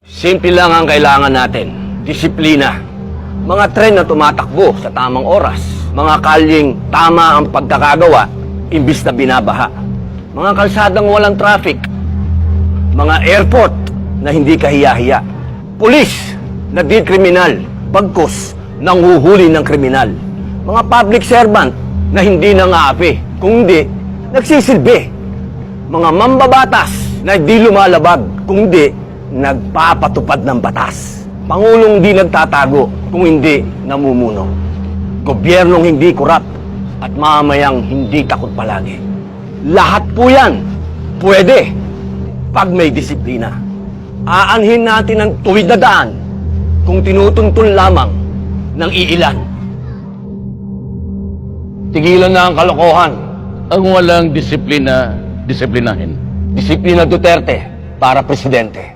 Simple lang ang kailangan natin. Disiplina. Mga tren na tumatakbo sa tamang oras. Mga kalyeng tama ang pagkakagawa, imbis na binabaha. Mga kalsadang walang traffic. Mga airport na hindi kahiya-hiya. Pulis na di kriminal, bagkus nanghuhuli ng kriminal. Mga public servant na hindi nangaapi, kung hindi, nagsisilbi. Mga mambabatas na di lumalabag, kung hindi, nagpapatupad ng batas. Pangulong di nagtatago, kung hindi namumuno. Gobyernong hindi kurap at mamamayang hindi takot palagi. Lahat po yan pwede pag may disiplina. Aanhin natin ang tuwid na daan kung tinutuntun lamang ng iilan. Tigilan na ang kalokohan. Ang walang disiplina, disiplinahin. Disiplina Duterte para presidente.